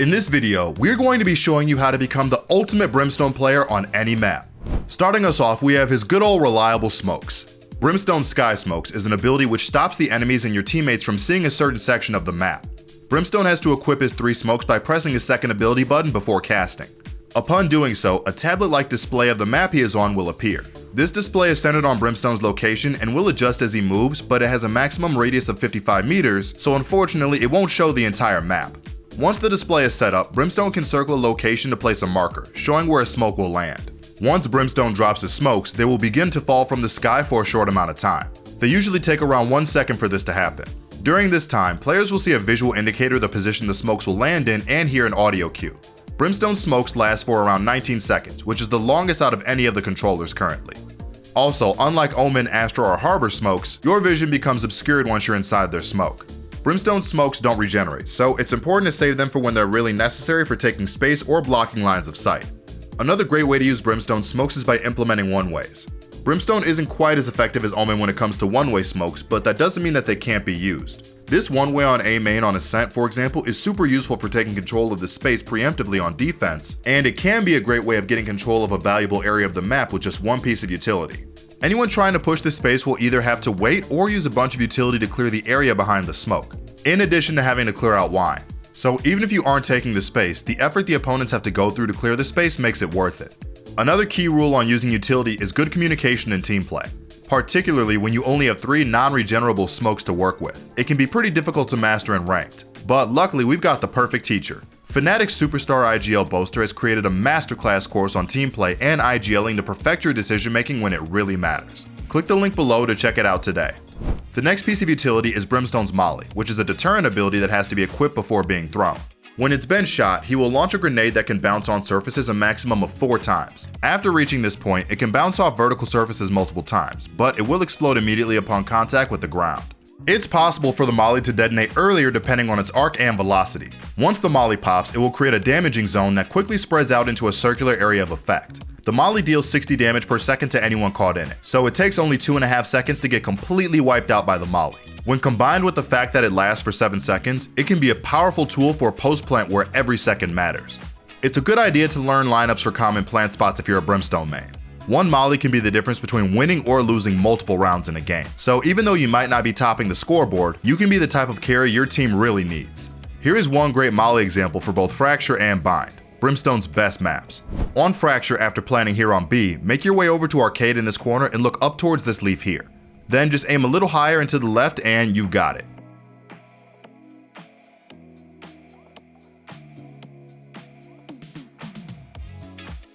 In this video, we're going to be showing you how to become the ultimate Brimstone player on any map. Starting us off, we have his good old reliable smokes. Brimstone Sky Smokes is an ability which stops the enemies and your teammates from seeing a certain section of the map. Brimstone has to equip his 3 smokes by pressing his second ability button before casting. Upon doing so, a tablet-like display of the map he is on will appear. This display is centered on Brimstone's location and will adjust as he moves, but it has a maximum radius of 55 meters, so unfortunately it won't show the entire map. Once the display is set up, Brimstone can circle a location to place a marker, showing where a smoke will land. Once Brimstone drops his smokes, they will begin to fall from the sky for a short amount of time. They usually take around 1 second for this to happen. During this time, players will see a visual indicator of the position the smokes will land in and hear an audio cue. Brimstone smokes last for around 19 seconds, which is the longest out of any of the controllers currently. Also, unlike Omen, Astra, or Harbor smokes, your vision becomes obscured once you're inside their smoke. Brimstone smokes don't regenerate, so it's important to save them for when they're really necessary for taking space or blocking lines of sight. Another great way to use Brimstone smokes is by implementing one-ways. Brimstone isn't quite as effective as Omen when it comes to one-way smokes, but that doesn't mean that they can't be used. This one-way on A main on Ascent, for example, is super useful for taking control of the space preemptively on defense, and it can be a great way of getting control of a valuable area of the map with just one piece of utility. Anyone trying to push this space will either have to wait or use a bunch of utility to clear the area behind the smoke, in addition to having to clear out wine. So even if you aren't taking the space, the effort the opponents have to go through to clear the space makes it worth it. Another key rule on using utility is good communication and team play, particularly when you only have 3 non-regenerable smokes to work with. It can be pretty difficult to master in ranked, but luckily we've got the perfect teacher. Fnatic's Superstar IGL Boaster has created a masterclass course on team play and IGLing to perfect your decision making when it really matters. Click the link below to check it out today. The next piece of utility is Brimstone's Molly, which is a deterrent ability that has to be equipped before being thrown. When it's been shot, he will launch a grenade that can bounce on surfaces a maximum of 4 times. After reaching this point, it can bounce off vertical surfaces multiple times, but it will explode immediately upon contact with the ground. It's possible for the Molly to detonate earlier depending on its arc and velocity. Once the Molly pops, it will create a damaging zone that quickly spreads out into a circular area of effect. The Molly deals 60 damage per second to anyone caught in it, so it takes only 2.5 seconds to get completely wiped out by the Molly. When combined with the fact that it lasts for 7 seconds, it can be a powerful tool for post-plant where every second matters. It's a good idea to learn lineups for common plant spots if you're a Brimstone main. One Molly can be the difference between winning or losing multiple rounds in a game, so even though you might not be topping the scoreboard, you can be the type of carry your team really needs. Here is one great Molly example for both Fracture and Bind, Brimstone's best maps. On Fracture, after planning here on B, make your way over to Arcade in this corner and look up towards this leaf here. Then just aim a little higher and to the left and you've got it.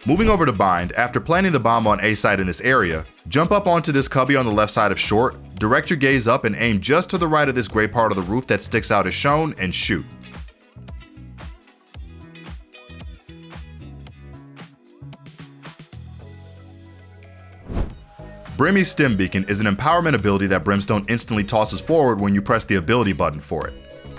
Moving over to Bind, after planting the bomb on A site in this area, jump up onto this cubby on the left side of Short, direct your gaze up and aim just to the right of this gray part of the roof that sticks out as shown and shoot. Brimmy's Stim Beacon is an empowerment ability that Brimstone instantly tosses forward when you press the ability button for it.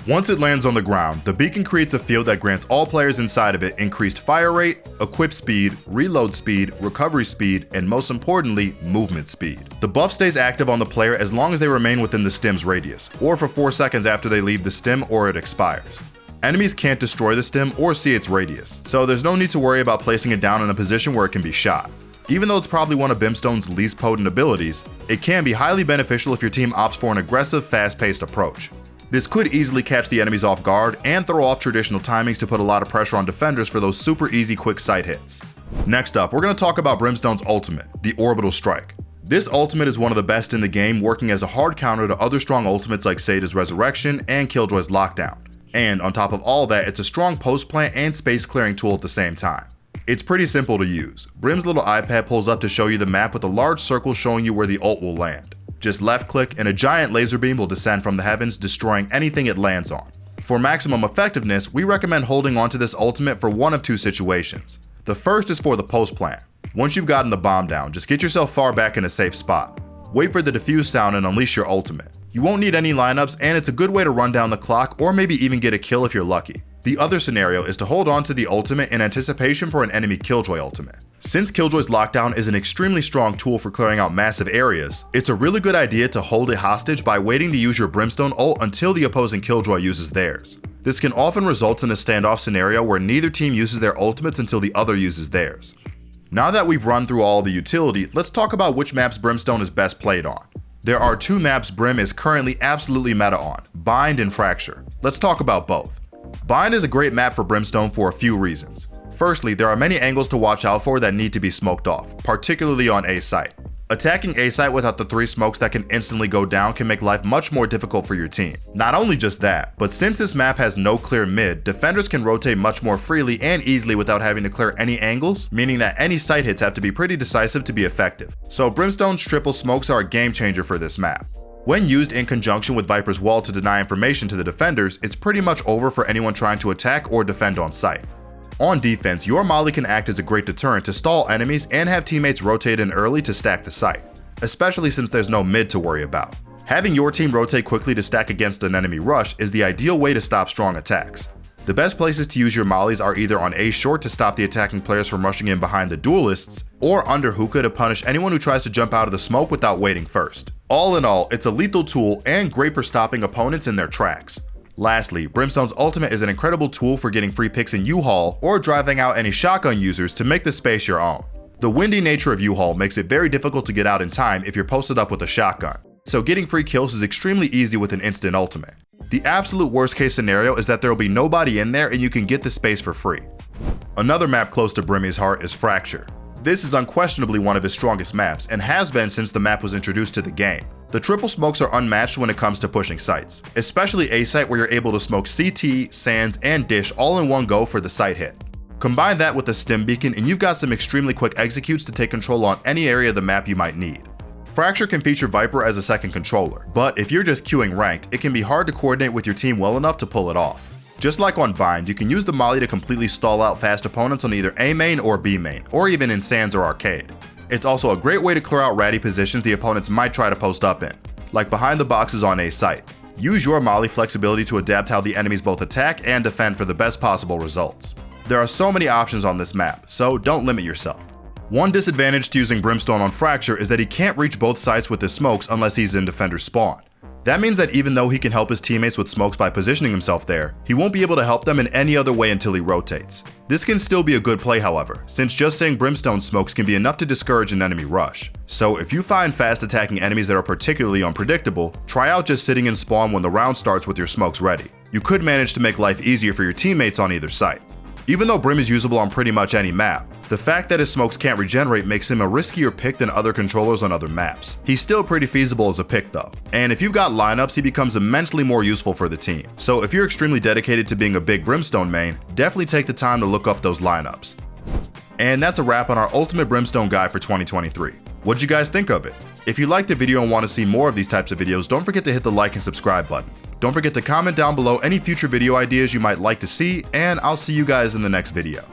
Once it lands on the ground, the beacon creates a field that grants all players inside of it increased fire rate, equip speed, reload speed, recovery speed, and most importantly, movement speed. The buff stays active on the player as long as they remain within the stim's radius, or for 4 seconds after they leave the stim or it expires. Enemies can't destroy the stim or see its radius, so there's no need to worry about placing it down in a position where it can be shot. Even though it's probably one of Brimstone's least potent abilities, it can be highly beneficial if your team opts for an aggressive, fast-paced approach. This could easily catch the enemies off guard and throw off traditional timings to put a lot of pressure on defenders for those super easy quick sight hits. Next up, we're going to talk about Brimstone's ultimate, the Orbital Strike. This ultimate is one of the best in the game, working as a hard counter to other strong ultimates like Sada's Resurrection and Killjoy's Lockdown. And on top of all that, it's a strong post-plant and space clearing tool at the same time. It's pretty simple to use. Brim's little iPad pulls up to show you the map with a large circle showing you where the ult will land. Just left click and a giant laser beam will descend from the heavens, destroying anything it lands on. For maximum effectiveness, we recommend holding onto this ultimate for one of 2 situations. The first is for the post plant. Once you've gotten the bomb down, just get yourself far back in a safe spot. Wait for the defuse sound and unleash your ultimate. You won't need any lineups and it's a good way to run down the clock or maybe even get a kill if you're lucky. The other scenario is to hold on to the ultimate in anticipation for an enemy Killjoy ultimate. Since Killjoy's Lockdown is an extremely strong tool for clearing out massive areas, it's a really good idea to hold it hostage by waiting to use your Brimstone ult until the opposing Killjoy uses theirs. This can often result in a standoff scenario where neither team uses their ultimates until the other uses theirs. Now that we've run through all the utility, let's talk about which maps Brimstone is best played on. There are two maps Brim is currently absolutely meta on, Bind and Fracture. Let's talk about both. Bind is a great map for Brimstone for a few reasons. Firstly, there are many angles to watch out for that need to be smoked off, particularly on A site. Attacking A site without the 3 smokes that can instantly go down can make life much more difficult for your team. Not only just that, but since this map has no clear mid, defenders can rotate much more freely and easily without having to clear any angles, meaning that any site hits have to be pretty decisive to be effective. So Brimstone's triple smokes are a game changer for this map. When used in conjunction with Viper's wall to deny information to the defenders, it's pretty much over for anyone trying to attack or defend on site. On defense, your molly can act as a great deterrent to stall enemies and have teammates rotate in early to stack the site, especially since there's no mid to worry about. Having your team rotate quickly to stack against an enemy rush is the ideal way to stop strong attacks. The best places to use your mollies are either on A short to stop the attacking players from rushing in behind the duelists, or under hookah to punish anyone who tries to jump out of the smoke without waiting first. All in all, it's a lethal tool and great for stopping opponents in their tracks. Lastly, Brimstone's ultimate is an incredible tool for getting free picks in U-Haul or driving out any shotgun users to make the space your own. The windy nature of U-Haul makes it very difficult to get out in time if you're posted up with a shotgun, so getting free kills is extremely easy with an instant ultimate. The absolute worst case scenario is that there will be nobody in there and you can get the space for free. Another map close to Brimmy's heart is Fracture. This is unquestionably one of his strongest maps and has been since the map was introduced to the game. The triple smokes are unmatched when it comes to pushing sites, especially A site where you're able to smoke CT, Sands, and Dish all in one go for the site hit. Combine that with the Stim Beacon and you've got some extremely quick executes to take control on any area of the map you might need. Fracture can feature Viper as a second controller, but if you're just queuing ranked, it can be hard to coordinate with your team well enough to pull it off. Just like on Bind, you can use the molly to completely stall out fast opponents on either A main or B main, or even in Sands or Arcade. It's also a great way to clear out ratty positions the opponents might try to post up in, like behind the boxes on A site. Use your molly flexibility to adapt how the enemies both attack and defend for the best possible results. There are so many options on this map, so don't limit yourself. One disadvantage to using Brimstone on Fracture is that he can't reach both sites with his smokes unless he's in defender's spawn. That means that even though he can help his teammates with smokes by positioning himself there, he won't be able to help them in any other way until he rotates. This can still be a good play however, since just saying Brimstone smokes can be enough to discourage an enemy rush. So if you find fast attacking enemies that are particularly unpredictable, try out just sitting in spawn when the round starts with your smokes ready. You could manage to make life easier for your teammates on either site. Even though Brim is usable on pretty much any map, the fact that his smokes can't regenerate makes him a riskier pick than other controllers on other maps. He's still pretty feasible as a pick though, and if you've got lineups, he becomes immensely more useful for the team. So if you're extremely dedicated to being a big Brimstone main, definitely take the time to look up those lineups. And that's a wrap on our ultimate Brimstone guide for 2023. What'd you guys think of it? If you liked the video and want to see more of these types of videos, don't forget to hit the like and subscribe button. Don't forget to comment down below any future video ideas you might like to see, and I'll see you guys in the next video.